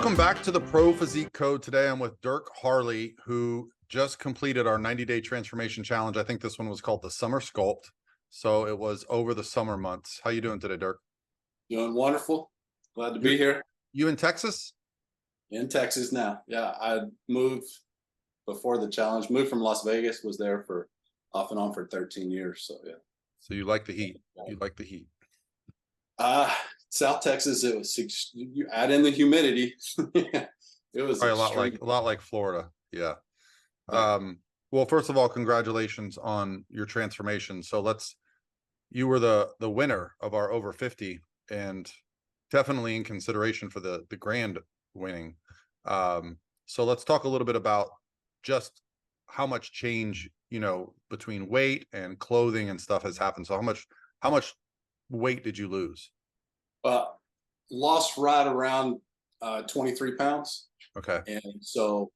Welcome back to the Pro Physique Code. Today I'm with Derk Harle, who just completed our 90-day transformation challenge. I think this one was called the Summer Sculpt. So it was over the summer months. How you doing today, Derk? Doing wonderful. Glad to be here. You in Texas? In Texas now. Yeah, I moved before the challenge. Moved from Las Vegas. Was there for off and on for 13 years. So yeah. So you like the heat. You like the heat. South Texas. It was you add in the humidity. It was probably a lot like Florida. Yeah. Well, first of all, congratulations on your transformation. So you were the winner of our over 50 and definitely in consideration for the grand winning. So let's talk a little bit about just how much change, between weight and clothing and stuff has happened. So how much weight did you lose? Lost right around 23 pounds. Okay. And so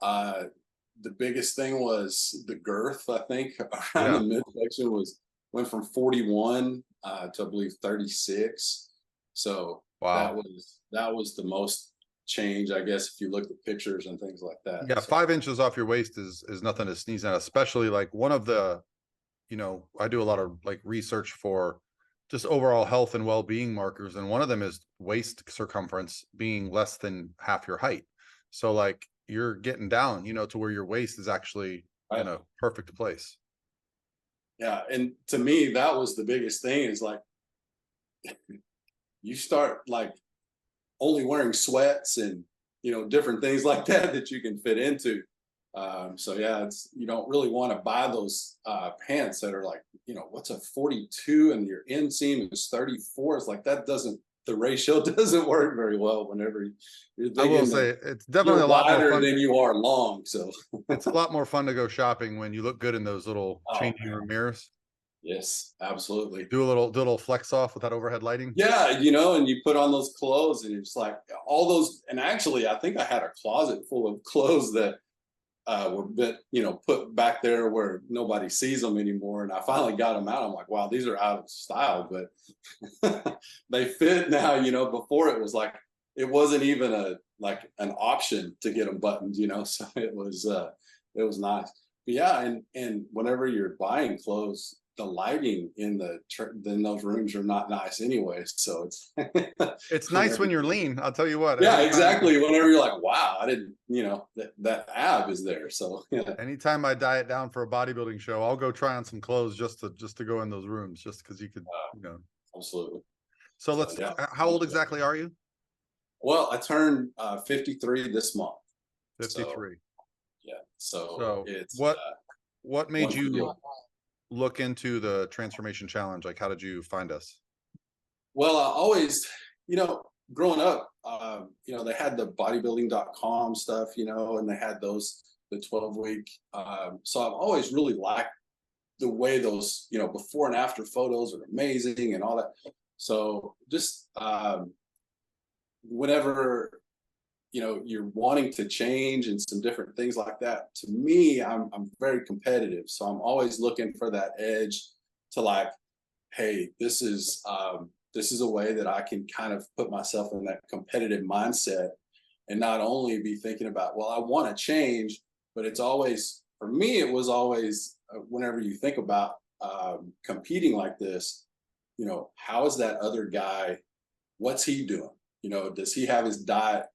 the biggest thing was the girth, I think, around the midsection went from 41 to I believe 36. So wow. that was the most change, I guess, if you look at pictures and things like that. Yeah, so 5 inches off your waist is nothing to sneeze at, especially like one of the, I do a lot of like research for just overall health and well-being markers, and one of them is waist circumference being less than half your height. So like you're getting down, to where your waist is actually in a perfect place. Yeah, and to me that was the biggest thing, is like you start like only wearing sweats and different things like that you can fit into. So yeah, you don't really want to buy those pants that are like, what's a 42 and your inseam is 34. It's like the ratio doesn't work very well whenever you're thinking. I will say it's definitely a lot wider more fun than you are long. So it's a lot more fun to go shopping when you look good in those little changing room mirrors. Yes, absolutely. Do a little flex off with that overhead lighting. Yeah, and you put on those clothes and it's like all those. And actually, I think I had a closet full of clothes that were put back there where nobody sees them anymore. And I finally got them out. I'm like, wow, these are out of style, but they fit now. Before it was like it wasn't even an option to get them buttoned. So it was nice. But yeah, and whenever you're buying clothes, the lighting in those rooms are not nice anyway. So it's nice when you're lean. I'll tell you what. Yeah, exactly. Whenever you're like, wow, I didn't, that ab is there. So yeah. Anytime I diet down for a bodybuilding show, I'll go try on some clothes just to go in those rooms, just because you could, Absolutely. So how old exactly are you? Well, I turned 53 this month. 53. So, yeah. So it's what made you look into the transformation challenge? Like, how did you find us? Well, I always, growing up, they had the bodybuilding.com stuff, and they had the 12-week. So I've always really liked the way those, before and after photos are amazing and all that. So just whenever, you're wanting to change and some different things like that, to me, I'm very competitive. So I'm always looking for that edge to like, hey, this is a way that I can kind of put myself in that competitive mindset and not only be thinking about, well, I want to change, but it's always, for me, it was always whenever you think about competing like this, how is that other guy, what's he doing? Does he have his diet,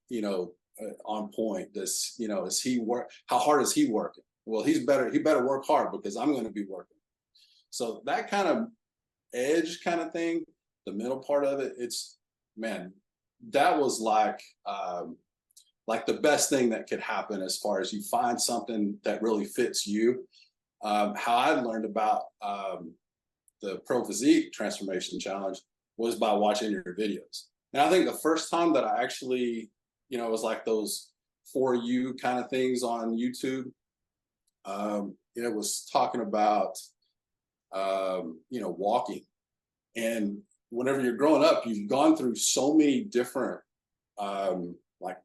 on point? Is he work? How hard is he working? Well, he better work hard because I'm going to be working. So that kind of edge kind of thing, the middle part of it, that was like the best thing that could happen as far as you find something that really fits you. How I learned about the Pro Physique Transformation Challenge was by watching your videos. And I think the first time that I actually, it was like those For You kind of things on YouTube. It was talking about, walking. And whenever you're growing up, you've gone through so many different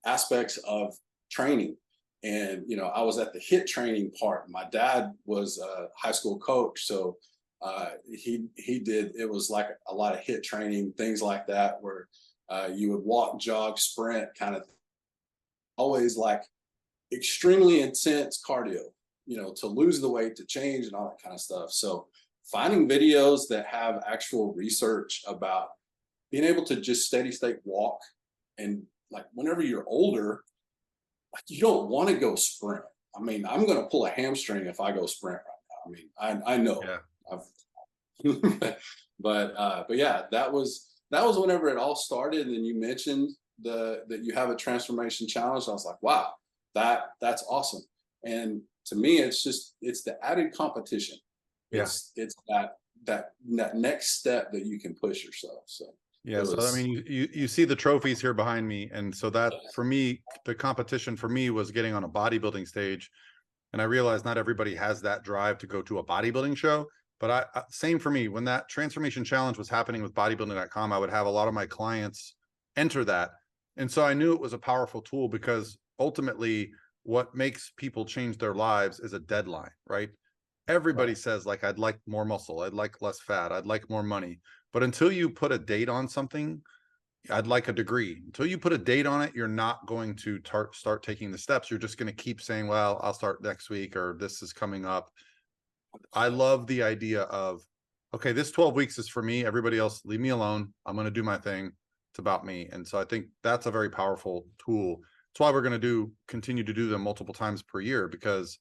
aspects of training. And, I was at the HIIT training part. My dad was a high school coach. So it was like a lot of HIIT training, things like that, where you would walk, jog, sprint kind of always like extremely intense cardio, to lose the weight, to change and all that kind of stuff. So finding videos that have actual research about being able to just steady state walk, and like whenever you're older, like you don't want to go sprint. I mean, I'm going to pull a hamstring if I go sprint right now. I mean, I know. Yeah. But yeah, that was whenever it all started. And then you mentioned that you have a transformation challenge. I was like, wow, that's awesome. And to me, it's the added competition. Yeah. It's that next step that you can push yourself. So yeah. So I mean, you see the trophies here behind me, and so that for me, the competition for me was getting on a bodybuilding stage, and I realized not everybody has that drive to go to a bodybuilding show. But same for me, when that transformation challenge was happening with bodybuilding.com, I would have a lot of my clients enter that. And so I knew it was a powerful tool, because ultimately what makes people change their lives is a deadline, right? Everybody says, like, I'd like more muscle, I'd like less fat, I'd like more money. But until you put a date on something, I'd like a degree. Until you put a date on it, you're not going to start taking the steps. You're just going to keep saying, well, I'll start next week, or this is coming up. I love the idea of, okay, this 12 weeks is for me. Everybody else, leave me alone. I'm going to do my thing. It's about me. And so I think that's a very powerful tool. That's why we're going to continue to do them multiple times per year, because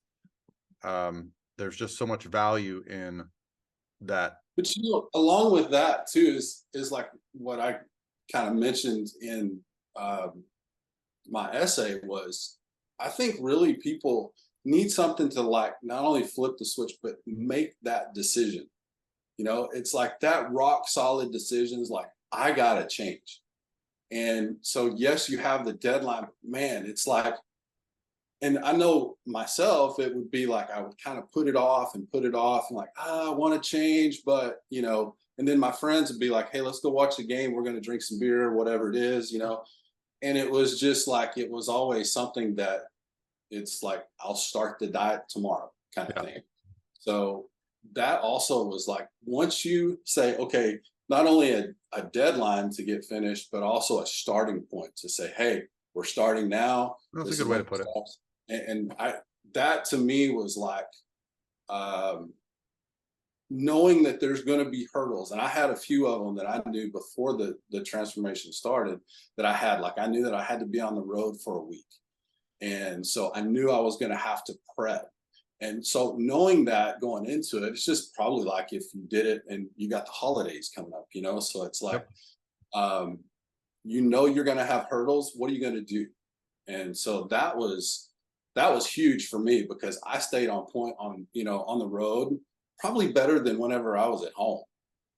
there's just so much value in that. But along with that too is like what I kind of mentioned in my essay was, I think really people need something to like not only flip the switch, but make that decision. It's like that rock solid decision is like, I gotta change. And so yes, you have the deadline, but man, it's like, and I know myself, it would be like I would kind of put it off and like, I want to change, but and then my friends would be like, hey, let's go watch the game. We're going to drink some beer, whatever it is, and it was just like, it was always something that it's like, I'll start the diet tomorrow kind of thing. So that also was like, once you say, okay, not only a deadline to get finished, but also a starting point to say, hey, we're starting now. That's a good way to put it. And that to me was like, knowing that there's going to be hurdles. And I had a few of them that I knew before the transformation started, that I knew that I had to be on the road for a week. And so I knew I was going to have to prep. And so knowing that going into it, it's just probably like if you did it and you got the holidays coming up, so it's like, you're going to have hurdles. What are you going to do? And so that was huge for me, because I stayed on point on the road probably better than whenever I was at home.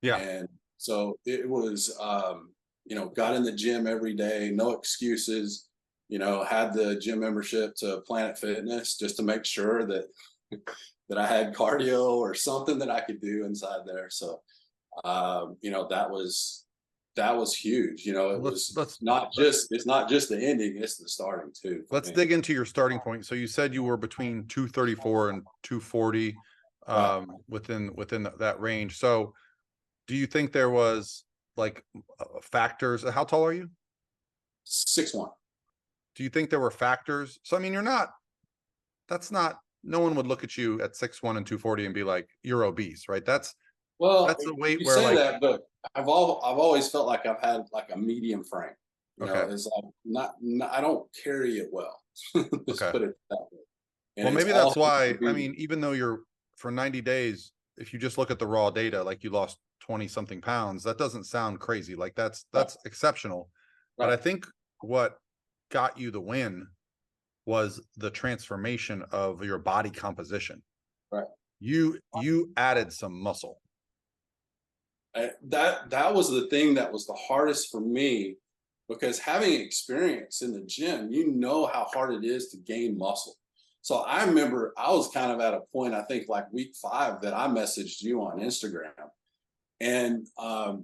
Yeah. And so it was, got in the gym every day, no excuses, had the gym membership to Planet Fitness just to make sure that that I had cardio or something that I could do inside there. So, that was huge. It's not just the ending, it's the starting too. Let's dig into your starting point. So you said you were between 234 and 240 within that range. So do you think there was like factors? How tall are you? 6'1". Do you think there were factors? So I mean, no one would look at you at 6'1" and 240 and be like, you're obese, right? That's a weight you where, say like, that, but I've always felt like I've had like a medium frame. It's like not I don't carry it well. Just put it that way. And well, maybe that's why. I mean, even though you're for 90 days, if you just look at the raw data, like you lost 20 something pounds, that doesn't sound crazy. Like that's exceptional. But I think what got you the win was the transformation of your body composition. Right. You added some muscle. That was the thing that was the hardest for me, because having experience in the gym, how hard it is to gain muscle. So I remember I was kind of at a point, I think like week 5, that I messaged you on Instagram, and I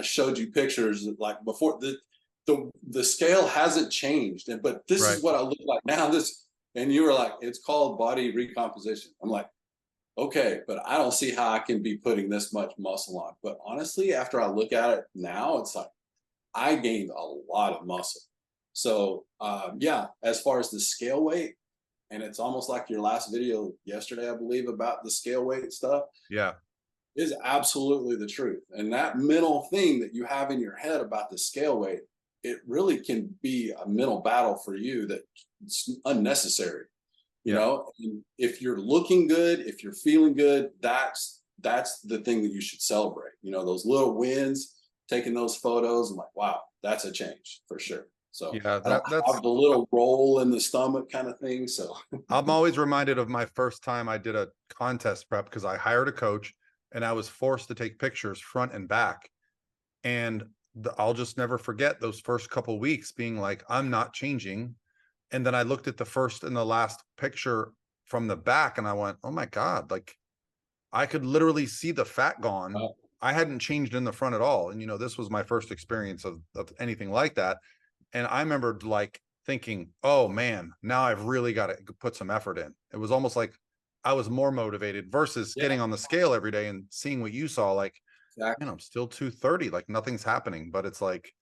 showed you pictures like before the scale hasn't changed, but this is what I look like now. And you were like, it's called body recomposition. I'm like, okay, but I don't see how I can be putting this much muscle on. But honestly, after I look at it now, it's like I gained a lot of muscle. So yeah, as far as the scale weight, and it's almost like your last video yesterday, I believe, about the scale weight stuff, Yeah. is absolutely the truth. And that mental thing that you have in your head about the scale weight, it really can be a mental battle for you that's unnecessary. You Yeah. know, and if you're looking good, if you're feeling good, that's the thing that you should celebrate. You know, those little wins, taking those photos, and like, wow, that's a change for sure. So Yeah. I don't That's, have the little roll in the stomach kind of thing. So I'm always reminded of my first time I did a contest prep because I hired a coach and I was forced to take pictures front and back. And I'll just never forget those first couple weeks being like, I'm not changing. And then I looked at the first and the last picture from the back and I went, oh my God, like I could literally see the fat gone. uh, I hadn't changed in the front at all. And, this was my first experience of anything like that. And I remember like thinking, oh man, now I've really got to put some effort in. It was almost like I was more motivated versus yeah, getting on the scale every day and seeing what you saw, like, man, exactly. I'm still 230, like nothing's happening. But it's like,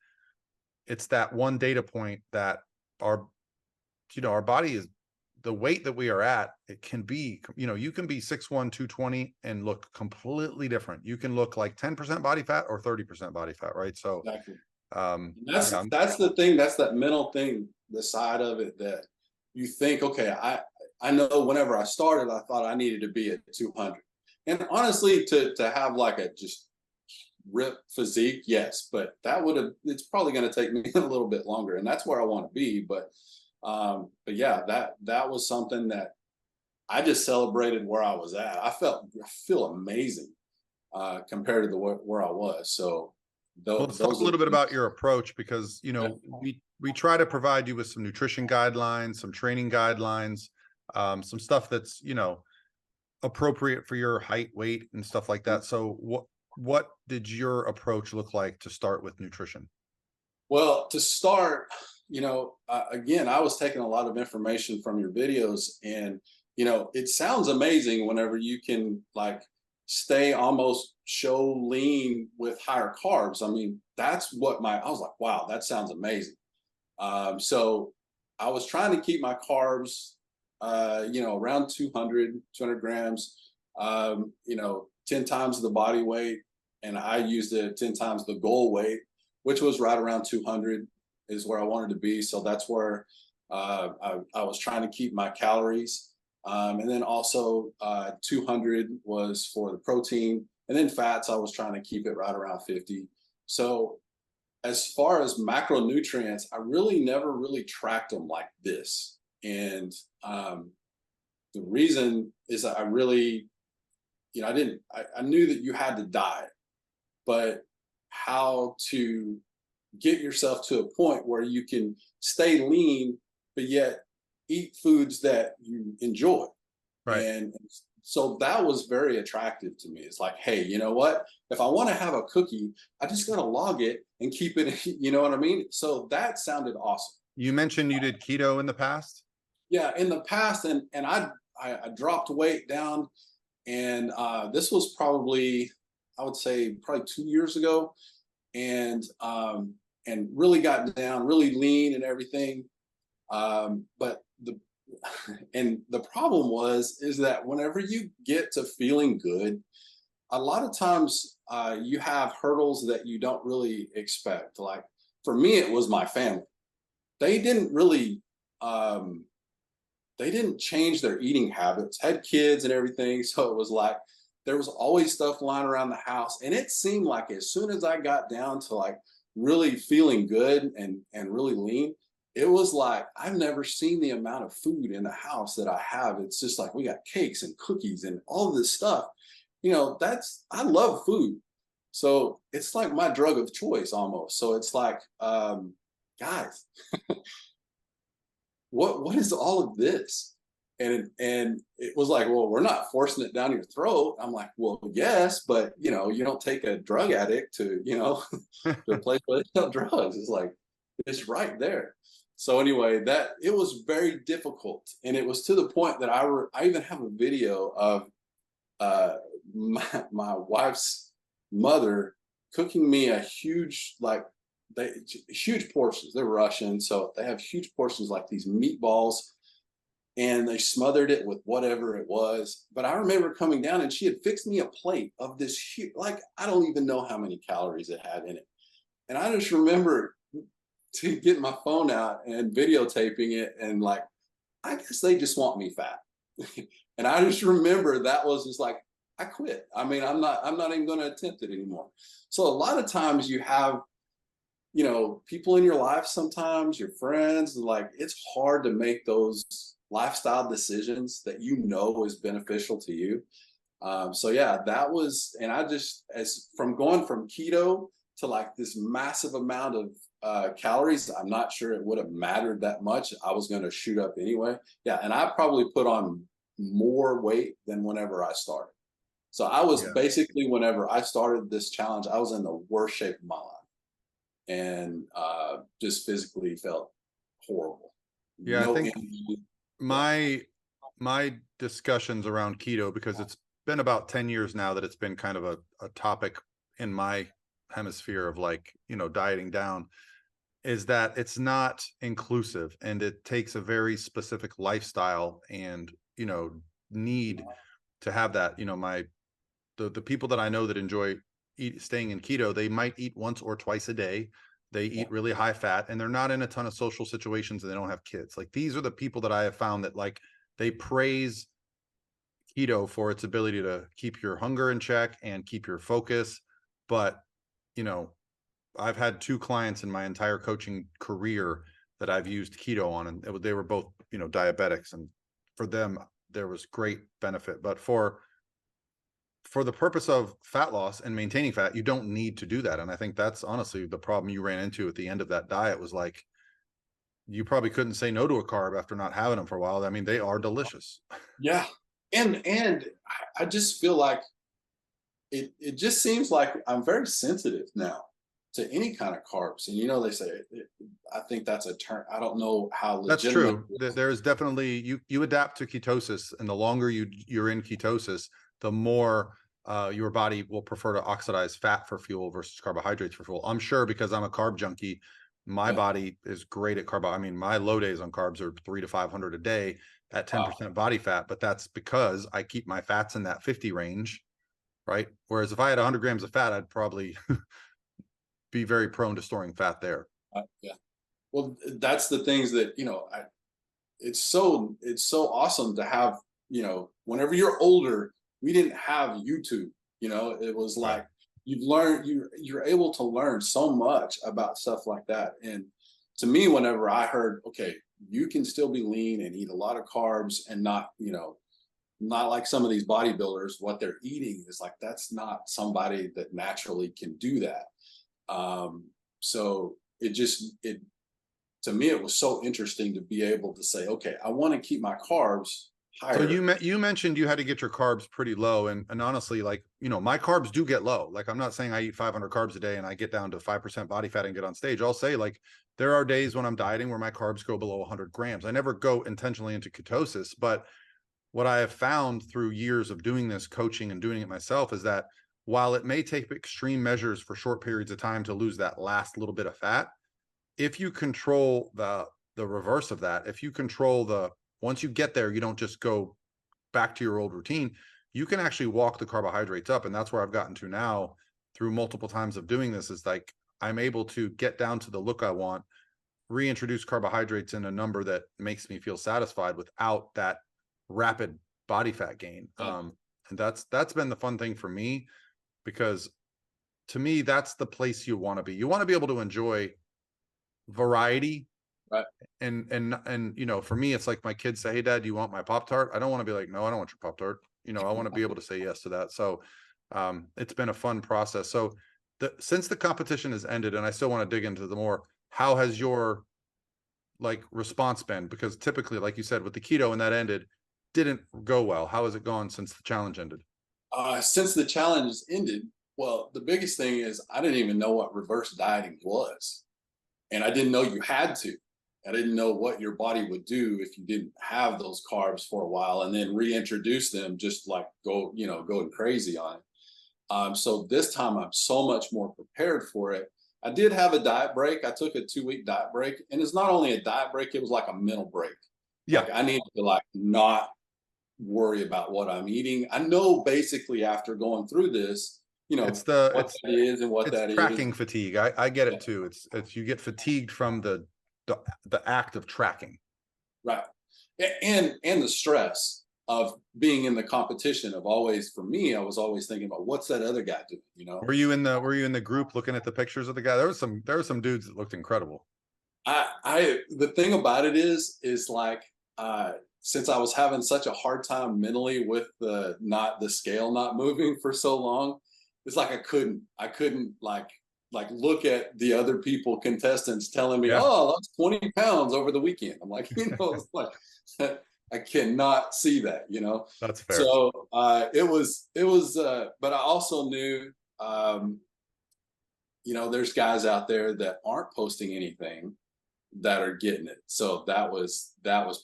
it's that one data point that our, our body is the weight that we are at. It can be, you can be 6'1", 220 and look completely different. You can look like 10% body fat or 30% body fat, right? So, Exactly. yeah, That's the thing. That's that mental thing, the side of it that you think, okay, I know whenever I started, I thought I needed to be at 200. And honestly, to have like a just ripped physique, yes, but it's probably going to take me a little bit longer, and that's where I want to be. But yeah, that was something that I just celebrated where I was at. I feel amazing compared to where I was. So well, let's talk those a are little bit the about your approach because, we try to provide you with some nutrition guidelines, some training guidelines, some stuff that's, appropriate for your height, weight, and stuff like that. So what did your approach look like to start with nutrition? Well, to start, again, I was taking a lot of information from your videos, and it sounds amazing whenever you can like stay almost show lean with higher carbs. I mean, that's what I was like, wow, that sounds amazing. So I was trying to keep my carbs, around 200 grams, 10 times the body weight. And I used it 10 times the goal weight, which was right around 200 is where I wanted to be. So that's where I was trying to keep my calories. And then also 200 was for the protein. And then fats, I was trying to keep it right around 50. So as far as macronutrients, I really never really tracked them like this. And the reason is that I really, I knew that you had to diet, but how to get yourself to a point where you can stay lean, but yet eat foods that you enjoy. Right. And so that was very attractive to me. It's like, hey, you know what? If I want to have a cookie, I just got to log it and keep it, you know what I mean? So that sounded awesome. You mentioned you did keto in the past. Yeah, in the past, and I dropped weight down, and this was probably, I would say, probably 2 years ago, and really got down, really lean and everything. But the problem is that whenever you get to feeling good, a lot of times you have hurdles that you don't really expect. Like for me, it was my family. They didn't really they didn't change their eating habits, had kids and everything. So it was like there was always stuff lying around the house. And it seemed like as soon as I got down to like really feeling good and really lean, it was like I've never seen the amount of food in the house that I have. It's just like we got cakes and cookies and all of this stuff. I love food. So it's like my drug of choice almost. So it's like, guys, what is all of this? And it was like, well, we're not forcing it down your throat. I'm like, well, yes, but you don't take a drug addict to to a place where they sell drugs. It's like it's right there. So anyway, that it was very difficult, and it was to the point that I even have a video of my wife's mother cooking me a huge like they huge portions. They're Russian, so they have huge portions like these meatballs, and they smothered it with whatever it was. But I remember coming down and she had fixed me a plate of this huge, like I don't even know how many calories it had in it. And I just remember to get my phone out and videotaping it, and like, I guess they just want me fat. And I just remember that was just like, I quit. I mean, I'm not even going to attempt it anymore. So a lot of times you have, you know, people in your life, sometimes your friends, like it's hard to make those lifestyle decisions that you know is beneficial to you. So yeah, that was, and I just, as from going from keto to like this massive amount of calories, I'm not sure it would have mattered that much. I was going to shoot up anyway. Yeah, and I probably put on more weight than whenever I started. So I was Yeah. basically, whenever I started this challenge, I was in the worst shape of my life, and just physically felt horrible. Yeah. I No think energy. Yeah. my discussions around keto, because it's been about 10 years now that it's been kind of a topic in my hemisphere of like, you know, dieting down, is that it's not inclusive, and it takes a very specific lifestyle and, you know, need to have that. You know, the people that I know that enjoy staying in keto, they might eat once or twice a day. They Yeah. eat really high fat, and they're not in a ton of social situations, and they don't have kids. Like, these are the people that I have found that like they praise keto for its ability to keep your hunger in check and keep your focus. But, you know, I've had 2 clients in my entire coaching career that I've used keto on, and they were both, you know, diabetics, and for them there was great benefit. But for the purpose of fat loss and maintaining fat, you don't need to do that. And I think that's honestly the problem you ran into at the end of that diet, was like, you probably couldn't say no to a carb after not having them for a while. I mean, they are delicious. Yeah. And I just feel like it just seems like I'm very sensitive now to any kind of carbs. And you know, they say I think that's a term. I don't know how That's legitimate true. it is. There is definitely, you adapt to ketosis, and the longer you're in ketosis, the more your body will prefer to oxidize fat for fuel versus carbohydrates for fuel. I'm sure, because I'm a carb junkie, my Yeah. body is great at carb. I mean, my low days on carbs are 300 to 500 a day at Wow. 10% body fat, but that's because I keep my fats in that 50 range, right? Whereas if I had 100 grams of fat, I'd probably be very prone to storing fat there. Yeah. Well, that's the things that, you know, it's so awesome to have, you know, whenever you're older, we didn't have YouTube, you know, it was Right. like you've learned, you're able to learn so much about stuff like that. And to me, whenever I heard, okay, you can still be lean and eat a lot of carbs and not, you know, not like some of these bodybuilders, what they're eating is like, that's not somebody that naturally can do that. So it to me, it was so interesting to be able to say, okay, I want to keep my carbs So higher. you mentioned you had to get your carbs pretty low, and honestly, like, you know, my carbs do get low. Like, I'm not saying I eat 500 carbs a day and I get down to 5% body fat and get on stage. I'll say, like, there are days when I'm dieting where my carbs go below 100 grams. I never go intentionally into ketosis, but what I have found through years of doing this coaching and doing it myself is that while it may take extreme measures for short periods of time to lose that last little bit of fat, if you control the reverse of that, if you control the, once you get there, you don't just go back to your old routine, you can actually walk the carbohydrates up. And that's where I've gotten to now through multiple times of doing this, is like, I'm able to get down to the look I want, reintroduce carbohydrates in a number that makes me feel satisfied without that rapid body fat gain. And that's been the fun thing for me, because to me, that's the place you want to be. You want to be able to enjoy variety. Right. And you know, for me, it's like my kids say, "Hey, Dad, do you want my Pop-Tart?" I don't want to be like, "No, I don't want your Pop-Tart." You know, I want to be able to say yes to that. So it's been a fun process. So since the competition has ended, and I still want to dig into the more, how has your like response been? Because typically, like you said, with the keto and that ended, didn't go well. How has it gone since the challenge ended? Since the challenge has ended, well, the biggest thing is I didn't even know what reverse dieting was. And I didn't know you had to. I didn't know what your body would do if you didn't have those carbs for a while and then reintroduce them, just like go, you know, going crazy on it. So this time I'm so much more prepared for it. I did have a diet break. I took a 2-week diet break, and it's not only a diet break, it was like a mental break. Yeah. Like I needed to like not worry about what I'm eating. I know basically after going through this, It's the what that is and what it's that is. tracking fatigue. I get Yeah, it too. It's you get fatigued from the act of tracking. right. And the stress of being in the competition of always, for me, I was always thinking about what's that other guy doing, Were you in the group looking at the pictures of the guy? There were some dudes that looked incredible. The thing about it is like since I was having such a hard time mentally with the scale not moving for so long, it's like I couldn't like look at the other people contestants telling me, Yeah, oh, I lost 20 pounds over the weekend. I'm like, it's like I cannot see that, that's fair. So it was but I also knew there's guys out there that aren't posting anything that are getting it. So that was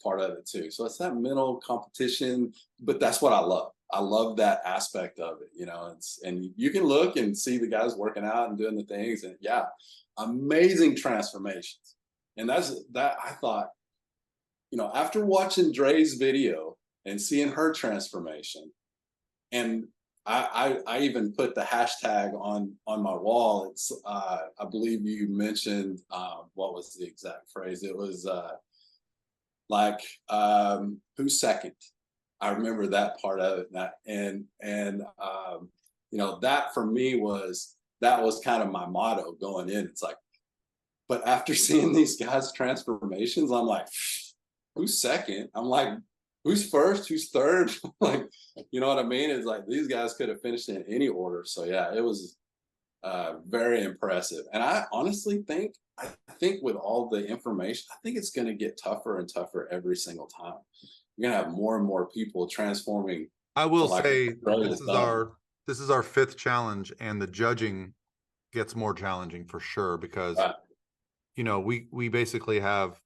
part of it too. So it's that mental competition, but that's what I love. I love that aspect of it. And you can look and see the guys working out and doing the things, and yeah, amazing transformations. And that I thought, after watching Dre's video and seeing her transformation, and I even put the hashtag on my wall. It's I believe you mentioned what was the exact phrase? It was like who's second? I remember that part of it, and that for me was kind of my motto going in. It's like, but after seeing these guys' transformations, I'm like, who's second? I'm like, who's first? Who's third? Like, you know what I mean? It's like these guys could have finished in any order. So yeah, it was very impressive. And I honestly think with all the information, I think it's going to get tougher and tougher every single time. You're going to have more and more people transforming I to will like say Australia's done. this is our fifth challenge, and the judging gets more challenging for sure because Right. we basically have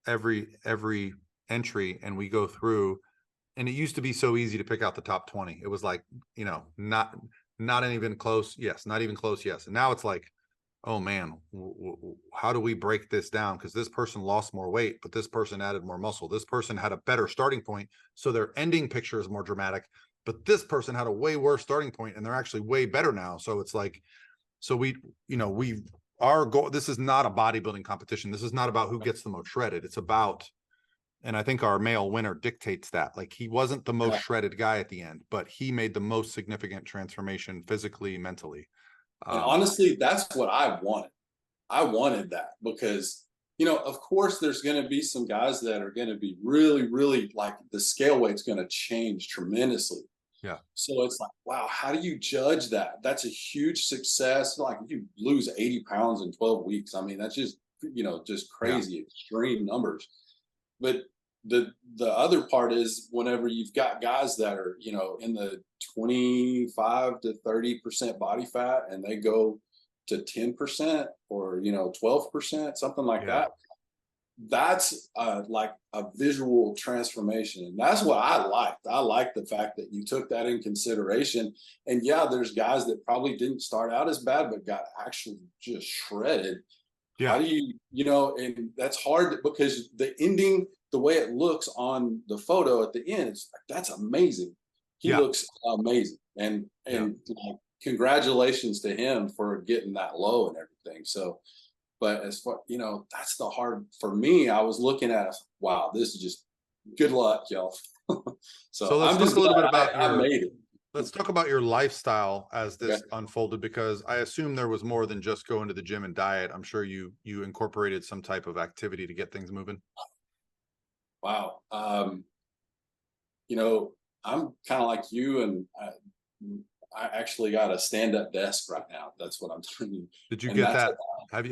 every entry, and we go through, and it used to be so easy to pick out the top 20. It was like, not even close. Yes. Not even close. Yes. And now it's like, oh man, how do we break this down? Because this person lost more weight, but this person added more muscle. This person had a better starting point, so their ending picture is more dramatic. But this person had a way worse starting point, and they're actually way better now. So it's like, so our goal. This is not a bodybuilding competition. This is not about who gets the most shredded. It's about, and I think our male winner dictates that. Like, he wasn't the most Yeah. shredded guy at the end, but he made the most significant transformation physically, mentally. And honestly, that's what I wanted. I wanted that because, of course, there's going to be some guys that are going to be really, really like the scale weight's going to change tremendously. Yeah. So it's like, wow, how do you judge that? That's a huge success. Like you lose 80 pounds in 12 weeks. I mean, that's just Yeah. crazy, extreme numbers. But the other part is whenever you've got guys that are, in the 25 to 30% body fat and they go to 10% or 12%, something like Yeah. that, that's like a visual transformation, and that's what I liked the fact that you took that in consideration. And yeah, there's guys that probably didn't start out as bad but got actually just shredded. How Yeah. do and that's hard because the ending, the way it looks on the photo at the end, it's like, that's amazing. He Yeah. looks amazing, and Yeah. like, congratulations to him for getting that low and everything. So, but as far, that's the hard for me. I was looking at it, wow, this is just good luck, y'all. So So let's I'm talk just a little glad bit about I made it. let's talk about your lifestyle as Okay. this unfolded, because I assume there was more than just going to the gym and diet. I'm sure you incorporated some type of activity to get things moving. Wow. You know, I'm kind of like you, and I actually got a stand-up desk right now. That's what I'm doing, Did you and get that's that?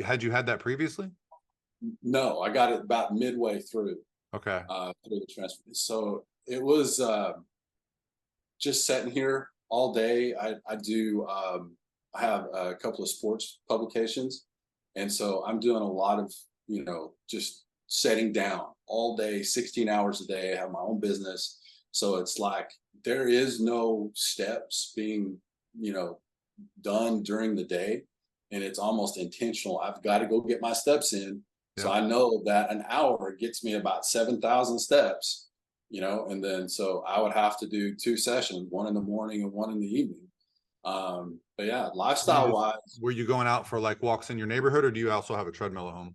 Had you had that previously? no, I got it about midway Okay. through the transfer. So it was just sitting here all day. I do. I have a couple of sports publications, and so I'm doing a lot of just setting down all day, 16 hours a day. I have my own business, so it's like there is no steps being you know done during the day. and it's almost intentional. I've got to go get my steps in. So Yeah. I know that an hour gets me about 7,000 steps, and then so I would have to do 2 sessions, one in the morning and one in the evening. But yeah, lifestyle wise, Were you going out for like walks in your neighborhood, or do you also have a treadmill at home?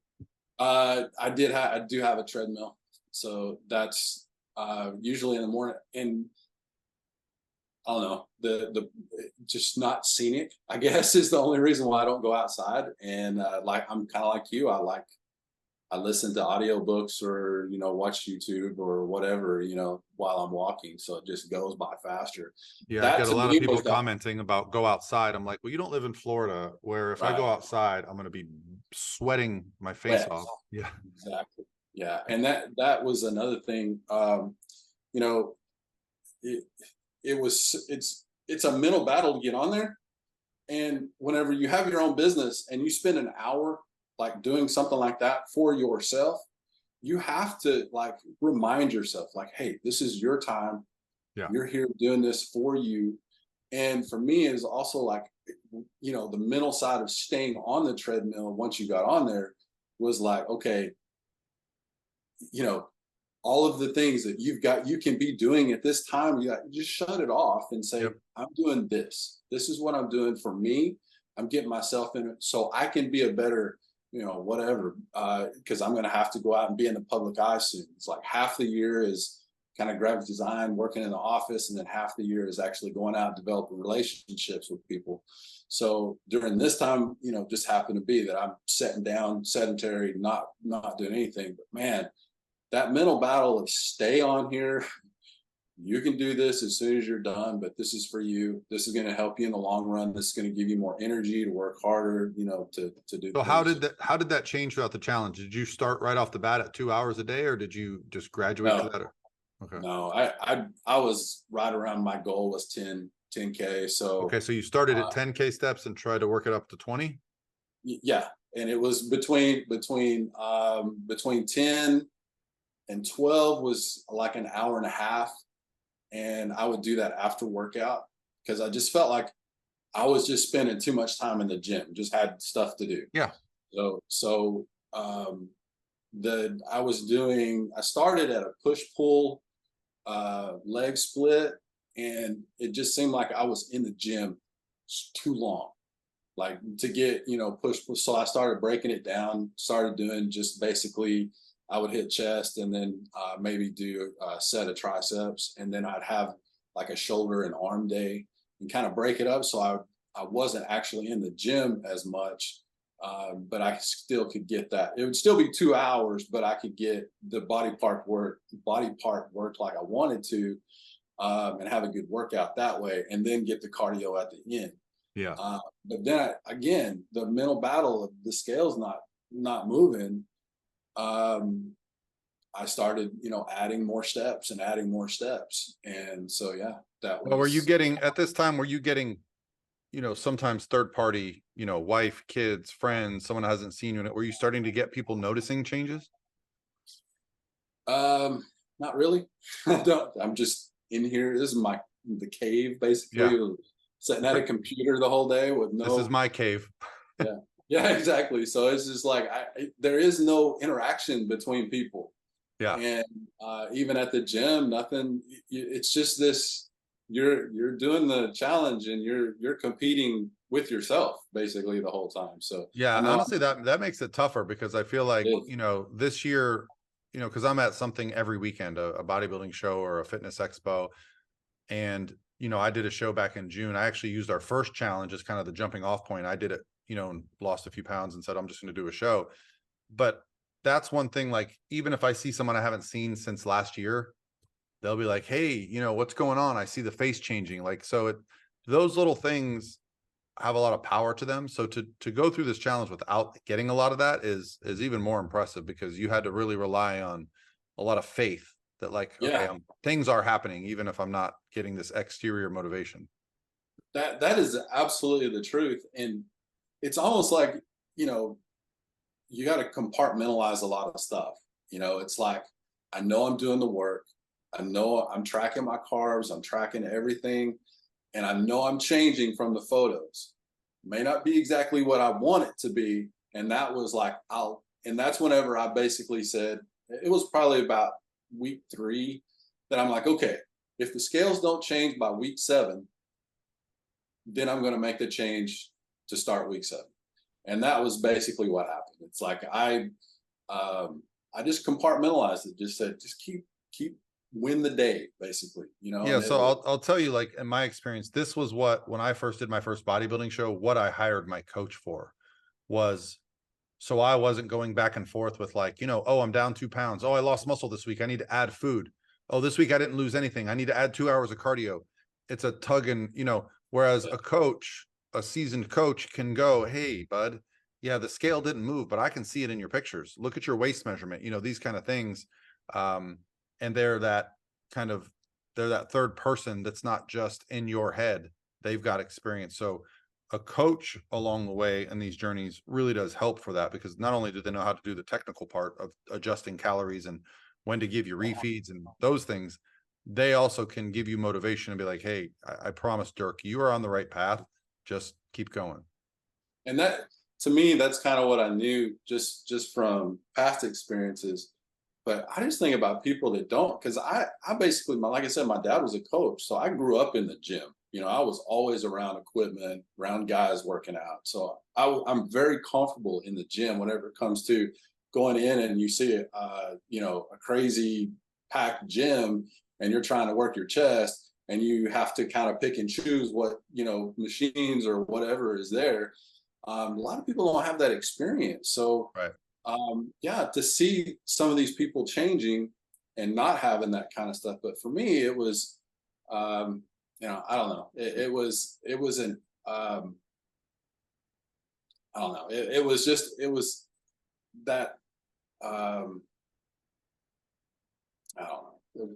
I do have a treadmill. So that's usually in the morning, and I don't know, the just not scenic, I guess, is the only reason why I don't go outside. And like I'm kind of like you, I listen to audiobooks or watch YouTube or whatever, while I'm walking, so it just goes by faster. Yeah, I That get a to lot of me people was the commenting about go outside. I'm like, well, you don't live in Florida, where if I go right. outside, I'm going to be sweating my face Wet. off. Yeah. Exactly. Yeah, and that was another thing. You know, it it's a mental battle to get on there. And whenever you have your own business and you spend an hour like doing something like that for yourself, you have to like remind yourself, like, hey, this is your time. Yeah. You're here doing this for you. And for me, is also like, the mental side of staying on the treadmill once you got on there was like, okay, you know, all of the things that you can be doing at this time, you just shut it off and say, Yep. I'm doing this. This is what I'm doing for me. I'm getting myself in it so I can be a better, whatever, because I'm going to have to go out and be in the public eye soon. It's like half the year is kind of graphic design, working in the office, and then half the year is actually going out and developing relationships with people. So during this time, just happened to be that I'm sitting down, sedentary, not doing anything. But man, that mental battle of stay on here. You can do this as soon as you're done, but this is for you. This is going to help you in the long run. This is going to give you more energy to work harder, to do So things. how did that change throughout the challenge? Did you start right off the bat at 2 hours a day, or did you just graduate to No, that? Okay. no, I was right around my goal was 10K. So, Okay. So you started at uh, 10K steps and tried to work it up to 20. yeah. And it was between 10 and 12 was like an hour and a half. And I would do that after workout because I just felt like I was just spending too much time in the gym, just had stuff to do. Yeah. So I started at a push pull leg split, and it just seemed like I was in the gym too long, like to get push. So I started breaking it down, started doing just basically I would hit chest and then maybe do a set of triceps, and then I'd have like a shoulder and arm day and kind of break it up. So I wasn't actually in the gym as much, but I still could get that. It would still be 2 hours, but I could get the body part worked like I wanted to, and have a good workout that way, and then get the cardio at the end. Yeah. But then again, the mental battle of the scale's not moving. I started, adding more steps and adding more steps. And so, yeah, that Well, were you was, getting at this time, were you getting, sometimes third party, wife, kids, friends, someone hasn't seen you in it? Were you starting to get people noticing changes? not really. I'm just in here. This is the cave, Yeah. basically, sitting at a computer the whole day with This is no, my cave. yeah, yeah, exactly. So it's just like, there is no interaction between people. Yeah. And even at the gym, nothing. It's just this. You're doing the challenge, and you're competing with yourself basically the whole time. So Yeah. I know Honestly, that makes it tougher because I feel like, it is. this year, because I'm at something every weekend, a bodybuilding show or a fitness expo. And, I did a show back in June. I actually used our first challenge as kind of the jumping off point. I did it, and lost a few pounds and said, I'm just going to do a show. But that's one thing, like, even if I see someone I haven't seen since last year, they'll be like, hey, what's going on? I see the face changing. Like, so those little things have a lot of power to them. So to go through this challenge without getting a lot of that is even more impressive, because you had to really rely on a lot of faith that, like, okay, Yeah, things are happening, even if I'm not getting this exterior motivation. that is absolutely the truth, and it's almost like you know you got to compartmentalize a lot of stuff. It's like I know I'm doing the work. I know I'm tracking my carbs. I'm tracking everything, and I know I'm changing from the photos. may not be exactly what I want it to be. And that was like, and that's whenever I basically said, it was probably about week 3 that I'm like, okay, if the scales don't change by week 7, then I'm going to make the change to start week 7. And that was basically what happened. It's like, I just compartmentalized it, just said, just keep win the day, basically, you know. Yeah, And so I'll tell you, like in my experience, this was when I first did my first bodybuilding show, what I hired my coach for was, so I wasn't going back and forth with like, oh, I'm down 2 pounds. Oh, I lost muscle this week. I need to add food. Oh, this week I didn't lose anything. I need to add 2 hours of cardio. It's a tug and, whereas a coach, a seasoned coach can go, hey, bud, yeah, the scale didn't move, but I can see it in your pictures. Look at your waist measurement, these kind of things. And they're that third person that's not just in your head. They've got experience. So a coach along the way in these journeys really does help for that, because not only do they know how to do the technical part of adjusting calories and when to give you refeeds and those things, they also can give you motivation and be like, hey, I promise, Derk, you are on the right path. Just keep going. And that, to me, that's kind of what I knew just from past experiences. But I just think about people that don't, because I basically, like I said, my dad was a coach. So I grew up in the gym. I was always around equipment, around guys working out. So I'm very comfortable in the gym whenever it comes to going in and you see a crazy packed gym and you're trying to work your chest and you have to kind of pick and choose what, machines or whatever is there. A lot of people don't have that experience. So right. To see some of these people changing and not having that kind of stuff. But for me, it was, I don't know. It was I don't know. It was that, I don't know. It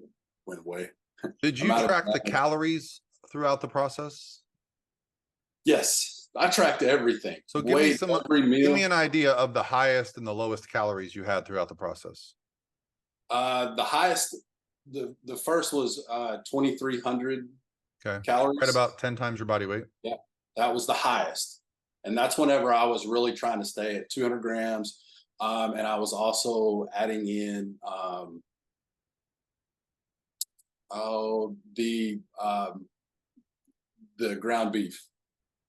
went away. Did you track the calories throughout the process? Yes, I tracked everything. So give me an idea of the highest and the lowest calories you had throughout the process. The highest, the first was 2,300 calories. Right about 10 times your body weight. Yeah, that was the highest. And that's whenever I was really trying to stay at 200 grams. And I was also adding in the ground beef,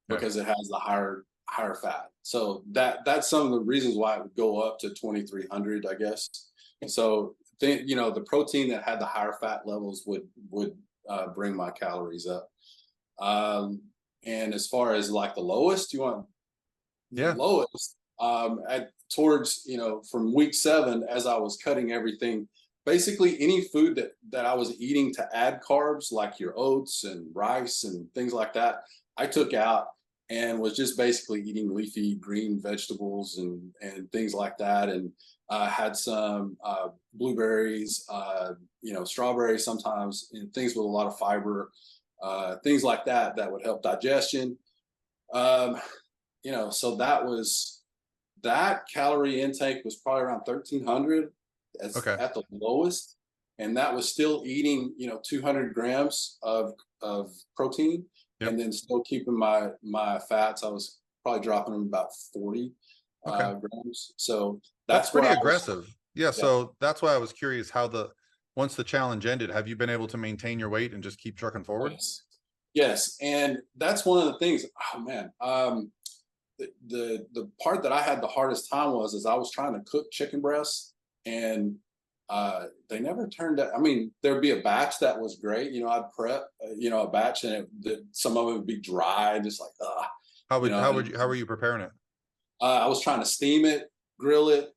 because it has the higher fat. So that's some of the reasons why it would go up to 2,300, I guess. And so the protein that had the higher fat levels would bring my calories up. And as far as like the lowest, the lowest, towards, from week 7, as I was cutting everything, basically any food that I was eating to add carbs, like your oats and rice and things like that, I took out and was just basically eating leafy green vegetables and things like that. And had some blueberries, strawberries sometimes, and things with a lot of fiber, things like that would help digestion. So that calorie intake was probably around 1,300 at the lowest. And that was still eating, 200 grams of protein. Yep. And then still keeping my fats. I was probably dropping them about 40 grams. So that's pretty aggressive. Yeah. So that's why I was curious once the challenge ended, have you been able to maintain your weight and just keep trucking forward? Yes. And that's one of the things. Oh man. The part that I had the hardest time was I was trying to cook chicken breasts, and they never turned out. I mean, there'd be a batch that was great. I'd prep, a batch, and some of it would be dry, just like, how were you preparing it? I was trying to steam it, grill it,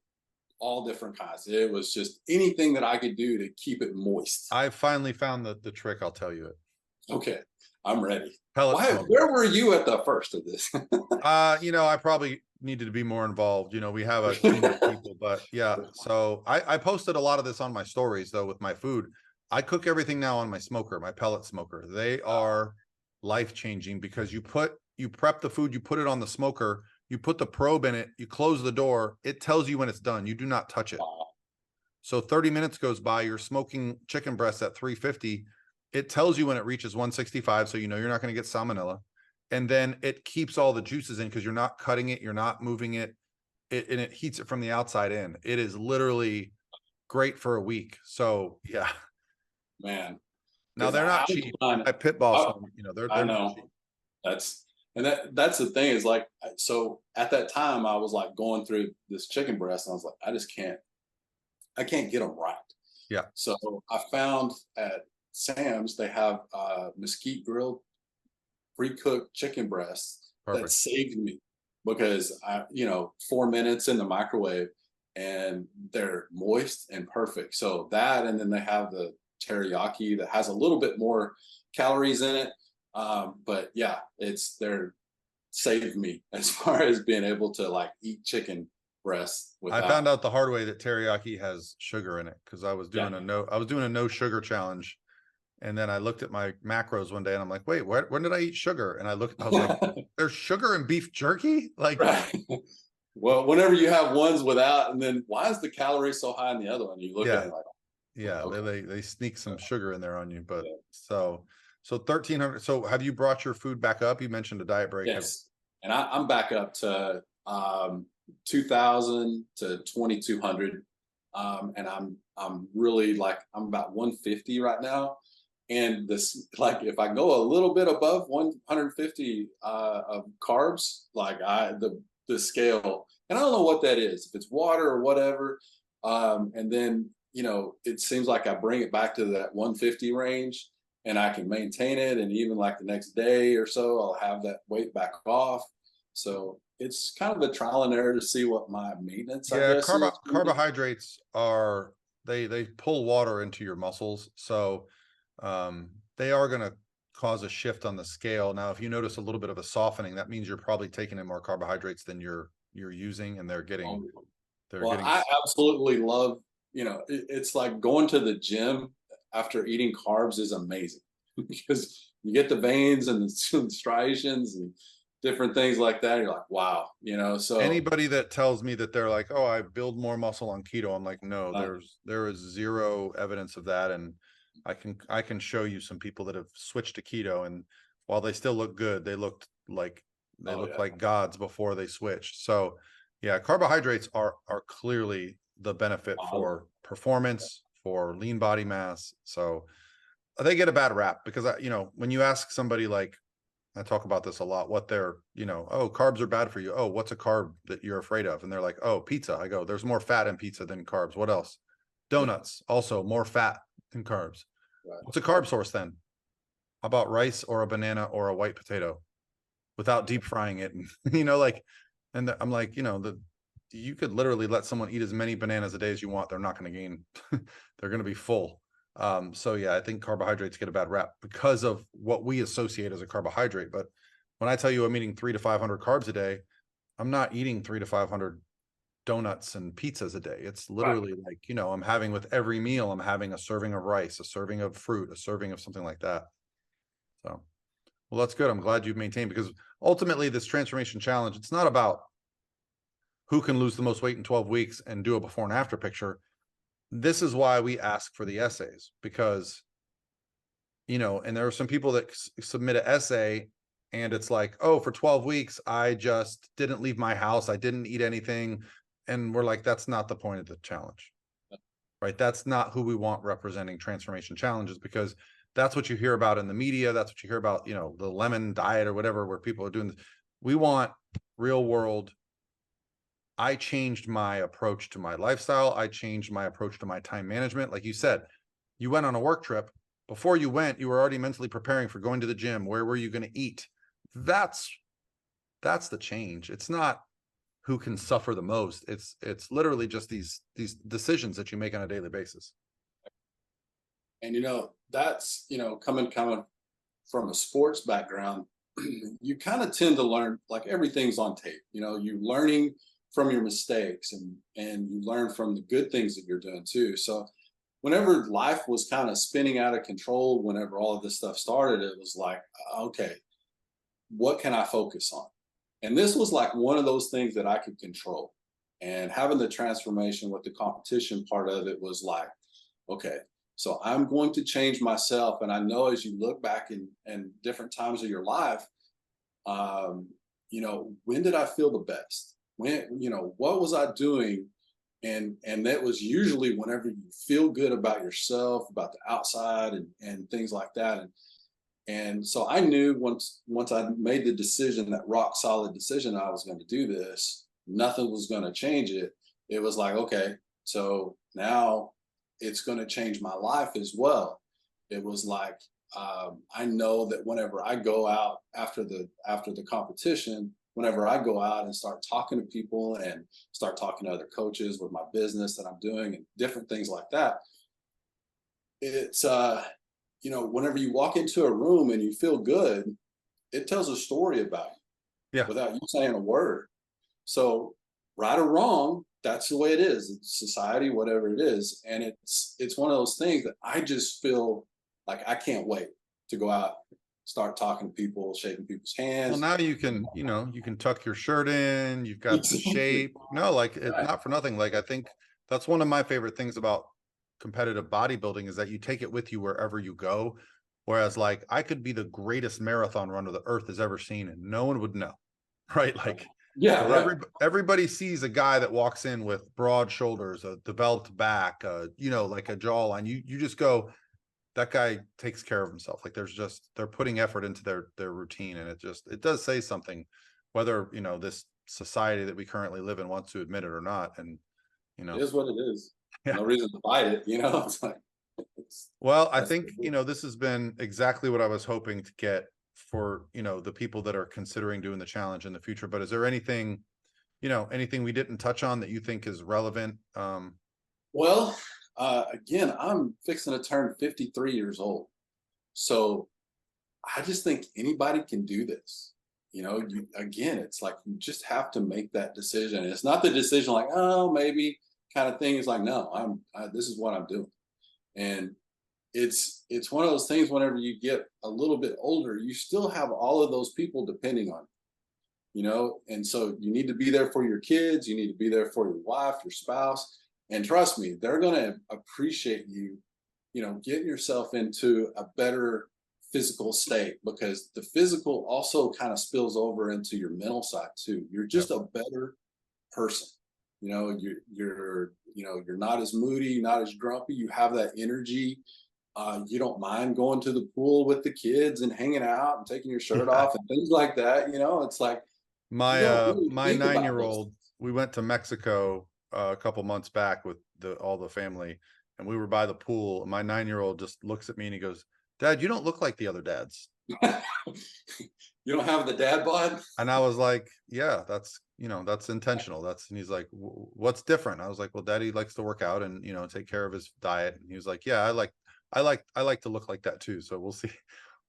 all different kinds. It was just anything that I could do to keep it moist. I finally found the trick. I'll tell you it. Okay, I'm ready. Where were you at the first of this? I probably needed to be more involved. We have a team of people, but yeah. So I posted a lot of this on my stories though with my food. I cook everything now on my smoker, my pellet smoker. They are life-changing because you prep the food, you put it on the smoker, you put the probe in it, you close the door, it tells you when it's done. You do not touch it. So 30 minutes goes by, you're smoking chicken breasts at 350. It tells you when it reaches 165. So you're not going to get salmonella. and then it keeps all the juices in because you're not cutting it, you're not moving it, and it heats it from the outside in. It is literally great for a week. So yeah. Man, Now because they're not I was cheap. trying, At Pit Boss, I, they're I not know cheap. that's, and that's the thing is like, so at that time I was like going through this chicken breast and I was like, I can't get them right. Yeah, So I found at Sam's, they have mesquite grilled pre-cooked chicken breasts that perfect. saved me because 4 minutes in the microwave and they're moist and perfect. So that, and then they have the teriyaki that has a little bit more calories in it. But yeah, they're saved me as far as being able to like eat chicken breasts I found without. out the hard way that teriyaki has sugar in it because I was Yeah. doing a no sugar challenge. And then I looked at my macros one day and I'm like, wait, when did I eat sugar? And I was like, there's sugar in beef jerky? Like, Right. Well, whenever you have ones without, and then why is the calorie so high in the other one? You look at yeah, it like, yeah, okay, they sneak some sugar in there on you. But yeah. so 1300. So have you brought your food back up? You mentioned a diet break. Yes. And I'm back up to 2000 to 2200. And I'm really like, I'm about 150 right now. And this, like, if I go a little bit above 150 of carbs, like the scale, and I don't know what that is, if it's water or whatever. And then, it seems like I bring it back to that 150 range and I can maintain it. And even like the next day or so, I'll have that weight back off. So it's kind of a trial and error to see what my maintenance, I Yeah, guess, is. carbohydrates are they pull water into your muscles, so they are going to cause a shift on the scale. Now, if you notice a little bit of a softening, that means you're probably taking in more carbohydrates than you're using, and they're Well, getting. I absolutely love, it's like going to the gym after eating carbs is amazing because you get the veins and the striations and different things like that. You're like, wow, so Anybody that tells me that they're like, oh, I build more muscle on keto, I'm like, no, uh, there is zero evidence of that, and I can show you some people that have switched to keto, and while they still look good, they oh looked yeah, like gods before they switched. So yeah, carbohydrates are clearly the benefit wow. for performance, for lean body mass. So they get a bad rap because when you ask somebody like, I talk about this a lot, what they're, oh, carbs are bad for you. Oh, what's a carb that you're afraid of? And they're like, oh, pizza. I go, there's more fat in pizza than carbs. What else? Yeah, Donuts, also more fat than carbs. right. What's a carb source then? How about rice or a banana or a white potato without deep frying it? And, I'm like, you could literally let someone eat as many bananas a day as you want. They're not going to gain, they're going to be full. So yeah, I think carbohydrates get a bad rap because of what we associate as a carbohydrate. But when I tell you I'm eating 300 to 500 carbs a day, I'm not eating 300 to 500 donuts and pizzas a day. It's Right. literally like, I'm having with every meal, I'm having a serving of rice, a serving of fruit, a serving of something like that. So, well, that's good. I'm glad you've maintained, because ultimately this transformation challenge, it's not about who can lose the most weight in 12 weeks and do a before and after picture. This is why we ask for the essays, because and there are some people that submit an essay and it's like, oh, for 12 weeks I just didn't leave my house, I didn't eat anything, and we're like, that's not the point of the challenge, right? That's not who we want representing transformation challenges, because that's what you hear about in the media, that's what you hear about, the lemon diet or whatever, where people are doing this. We want real world. I changed my approach to my lifestyle. I changed my approach to my time management. Like you said, you went on a work trip. Before you went, you were already mentally preparing for going to the gym. Where were you going to eat? That's the change. It's not who can suffer the most. It's literally just these decisions that you make on a daily basis. And that's coming from a sports background, you kind of tend to learn like everything's on tape. You're learning from your mistakes and you learn from the good things that you're doing too. So whenever life was kind of spinning out of control, whenever all of this stuff started, it was like, okay, what can I focus on? And this was like one of those things that I could control. And having the transformation with the competition part of it was like, okay, so I'm going to change myself. And I know as you look back in different times of your life, You know, when did I feel the best? When, you know, what was I doing? And that was usually whenever you feel good about yourself, about the outside, and things like that. And so I knew once I made the decision, that rock solid decision, I was going to do this, nothing was going to change it. It was like, okay, so now it's going to change my life as well. It was like, I know that whenever I go out after the competition, whenever I go out and start talking to people and start talking to other coaches with my business that I'm doing and different things like that, it's you know, whenever you walk into a room and you feel good, it tells a story about you Yeah. without you saying a word. So right or wrong, that's the way it is. It's society, whatever it is. And it's one of those things that I just feel like I can't wait to go out, start talking to people, shaking people's Well, hands. now you can, you know, you can tuck your shirt in, you've got the Exactly. shape. No, like it's Right. not for nothing. Like I think that's one of my favorite things about competitive bodybuilding is that you take it with you wherever you go. Whereas like I could be the greatest marathon runner the earth has ever seen and no one would know. Right. Right. Like, Yeah, but right. everybody sees a guy that walks in with broad shoulders, a developed back, you know, like a jawline. You just go, that guy takes care of himself. Like there's just, they're putting effort into their routine, and it does say something, whether, you know, this society that we currently live in wants to admit it or not. And you It know, is what it is. yeah. No reason to fight it, you know. It's like Well, I that's think, you know, this has been exactly what I was hoping to get for, you know, the people that are considering doing the challenge in the future. But is there anything, you know, anything we didn't touch on that you think is relevant? well, again, I'm fixing to turn 53 years old. So I just think anybody can do this. You know, you again, it's like you just have to make that decision. It's not the decision like, oh, maybe kind of thing. It's like, no, this is what I'm doing. And it's one of those things whenever you get a little bit older, you still have all of those people depending on you know, and so you need to be there for your kids, you need to be there for your wife, your spouse, and trust me, they're going to appreciate you, you know, getting yourself into a better physical state, because the physical also kind of spills over into your mental side too. You're Yep. just a better person. You know, you know, you're not as moody, not as grumpy, you have that energy. You don't mind going to the pool with the kids and hanging out and taking your shirt Yeah. off and things like that. You know, it's like you My don't really my think about those 9-year-old, we went to Mexico a couple months back with all the family, and we were by the pool. And my 9-year-old just looks at me and he goes, "Dad, you don't look like the other dads." things. You don't have the dad bod? And I was like, "Yeah, that's, you know, that's intentional. That's," and he's like, "What's different?" I was like, "Well, Daddy likes to work out and, you know, take care of his diet." And he was like, "Yeah, I like to look like that too." So we'll see.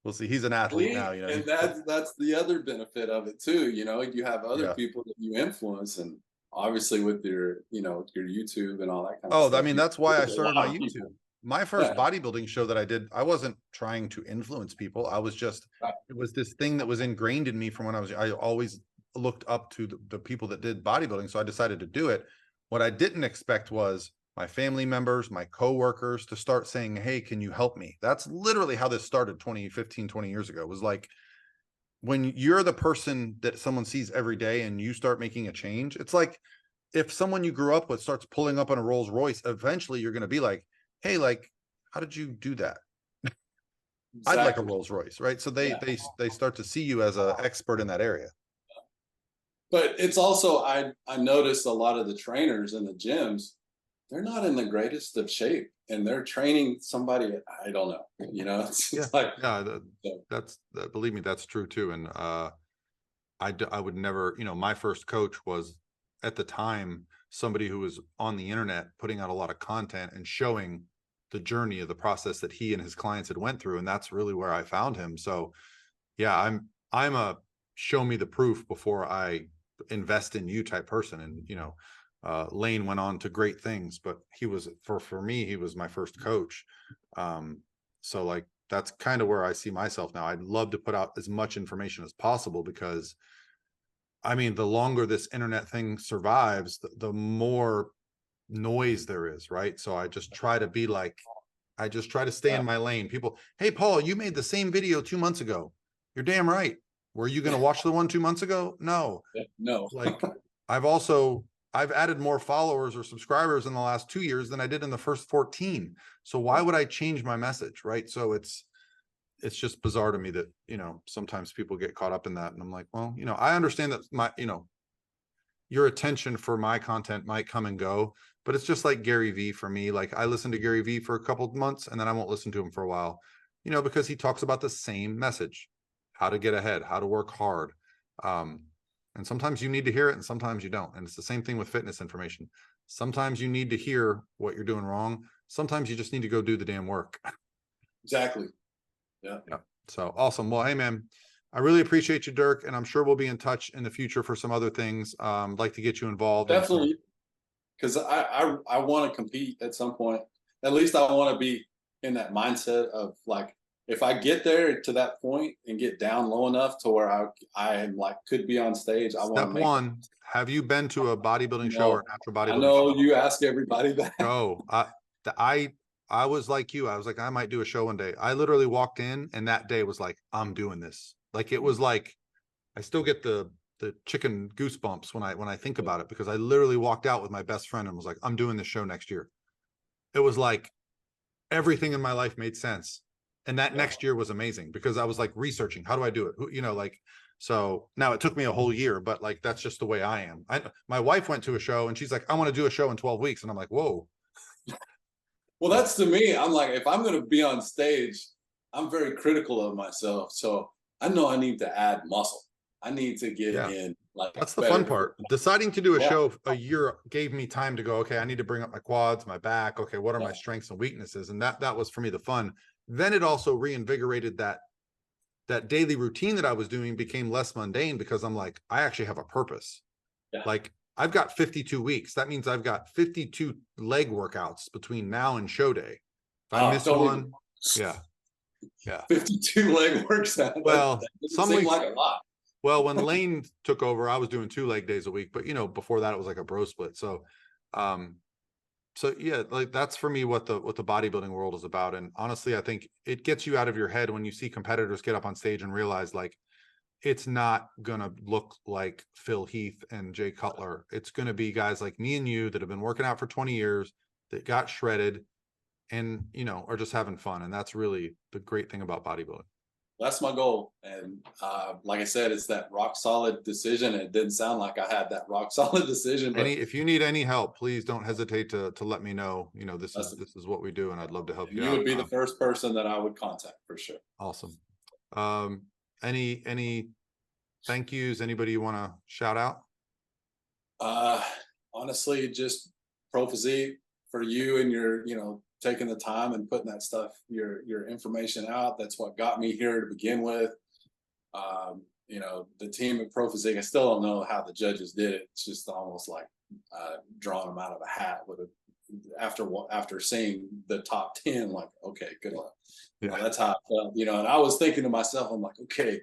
We'll see. He's an athlete now, See, you know. and that's the other benefit of it too. You know, you have other Yeah. people that you influence, and obviously with your, you know, your YouTube and all that kind of Oh, I stuff, mean, you that's why I influence a started my lot of people. YouTube. My first Yeah, bodybuilding show that I did, I wasn't trying to influence people. I was just, right. it was this thing that was ingrained in me from when I always looked up to the people that did bodybuilding. So I decided to do it. What I didn't expect was my family members, my coworkers to start saying, "Hey, can you help me?" That's literally how this started 20 years ago. It was like, when you're the person that someone sees every day and you start making a change, it's like, if someone you grew up with starts pulling up on a Rolls Royce, eventually you're going to be like, "Hey, like, how did you do that? I'd like a Exactly. Rolls Royce," right? So Yeah. they start to see you as an expert in that area. But it's also I noticed a lot of the trainers in the gyms, they're not in the greatest of shape, and they're training somebody I don't know. You know, Yeah, it's like yeah, so, believe me, that's true too. And I would never, you know, my first coach was at the time somebody who was on the internet putting out a lot of content and showing the journey of the process that he and his clients had went through, and that's really where I found him. So yeah, I'm a show me the proof before I invest in you type person. And you know, Lane went on to great things, but he was, for me, he was my first coach. So like that's kind of where I see myself now. I'd love to put out as much information as possible, because I mean, the longer this internet thing survives, the more noise there is, right? So I just try to be like, I just try to stay yeah. in my lane. People, "Hey, Paul, you made the same video 2 months ago." You're damn right. Were you going to watch the one 2 months ago? No. No. Like I've added more followers or subscribers in the last 2 years than I did in the first 14. So why would I change my message? Right. So it's just bizarre to me that, sometimes people get caught up in that. And I'm like, well, I understand that your attention for my content might come and go, but it's just like Gary Vee for me. Like I listen to Gary Vee for a couple of months and then I won't listen to him for a while, because he talks about the same message, how to get ahead, how to work hard. And sometimes you need to hear it and sometimes you don't. And it's the same thing with fitness information. Sometimes you need to hear what you're doing wrong. Sometimes you just need to go do the damn work. Exactly. Yeah. Yeah. So awesome. Well, hey man, I really appreciate you, Derk, and I'm sure we'll be in touch in the future for some other things. Like to get you involved. Definitely. Because I want to compete at some point. At least I want to be in that mindset of like, if I get there to that point and get down low enough to where I am like could be on stage, I want to Step make one, have you been to a bodybuilding show or natural I bodybuilding know show? you ask everybody that. No, I was like you. I was like, I might do a show one day. I literally walked in and that day was like, I'm doing this. Like it was like, I still get the chicken goosebumps when I think about it, because I literally walked out with my best friend and was like, I'm doing this show next year. It was like everything in my life made sense. And that next year was amazing because I was like researching, how do I do it? So now it took me a whole year, but like, that's just the way I am. My wife went to a show and she's like, I want to do a show in 12 weeks. And I'm like, whoa. Well, that's to me, I'm like, if I'm going to be on stage, I'm very critical of myself. So I know I need to add muscle. I need to get in. Like that's the fun part. Deciding to do a show a year gave me time to go, okay, I need to bring up my quads, my back. Okay, what are my strengths and weaknesses? And that was for me the fun. Then it also reinvigorated that daily routine that I was doing became less mundane because I'm like, I actually have a purpose. Yeah. Like I've got 52 weeks. That means I've got 52 leg workouts between now and show day. If I miss one, yeah. 52 leg workouts. Well, some weeks like a lot. Well, when Lane took over, I was doing 2 leg days a week, but before that it was like a bro split. So, yeah, like that's for me what the bodybuilding world is about. And honestly, I think it gets you out of your head when you see competitors get up on stage and realize like it's not gonna look like Phil Heath and Jay Cutler. It's gonna be guys like me and you that have been working out for 20 years that got shredded and are just having fun. And that's really the great thing about bodybuilding. That's my goal. And like I said, it's that rock solid decision. It didn't sound like I had that rock solid decision. But if you need any help, please don't hesitate to let me know. This is what we do, and I'd love to help you out. You would be the first person that I would contact for sure. Awesome. Any thank yous? Anybody you want to shout out? Honestly, just Pro Physique for you and your, taking the time and putting that stuff, your information out. That's what got me here to begin with. The team at Pro Physique, I still don't know how the judges did it. It's just almost like drawing them out of a hat after seeing the top 10, like, okay, good luck. Yeah. That's how I felt, and I was thinking to myself, I'm like, okay,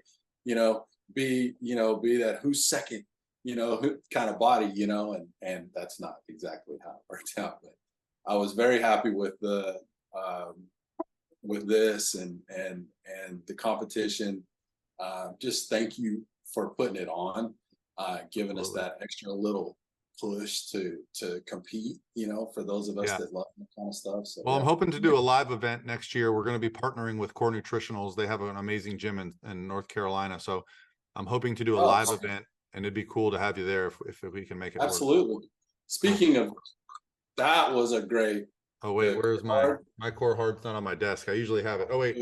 be that who's second, kind of body, and that's not exactly how it worked out. But I was very happy with this and the competition. Just thank you for putting it on, giving us that extra little push to compete, for those of us that love that kind of stuff. So, well, I'm hoping to do a live event next year. We're going to be partnering with Core Nutritionals. They have an amazing gym in North Carolina. So I'm hoping to do a live event, and it'd be cool to have you there if we can make it absolutely work. Speaking of, that was a great. Oh wait, where's my core hard's not on my desk. I usually have it. Oh wait,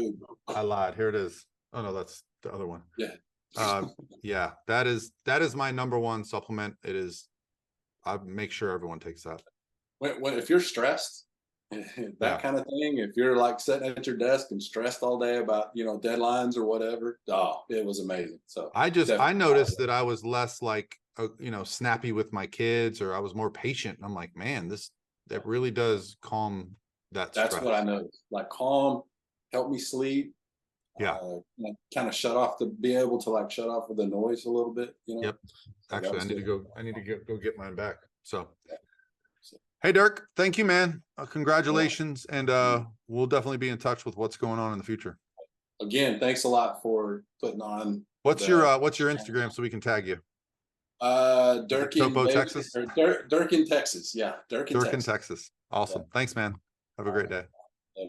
I lied. Here it is. Oh no, that's the other one. Yeah. Yeah, that is my #1 supplement. It is. I make sure everyone takes that. If you're stressed, that kind of thing, if you're like sitting at your desk and stressed all day about, deadlines or whatever, it was amazing. So I noticed that I was less like, snappy with my kids, or I was more patient. And I'm like, man, that really does calm that stress. That's what I noticed. Like calm, help me sleep. Yeah. Kind of be able to like shut off with the noise a little bit, Yep. Actually, I need to go get mine back. So, hey, Derk, thank you, man. Congratulations. And we'll definitely be in touch with what's going on in the future. Again, thanks a lot for putting on What's your Instagram so we can tag you? Derk Topo, in Texas? Derk in Texas. Yeah, Derk in Derk in Texas. Texas. Awesome. Thanks, man. Have a great day. Yeah.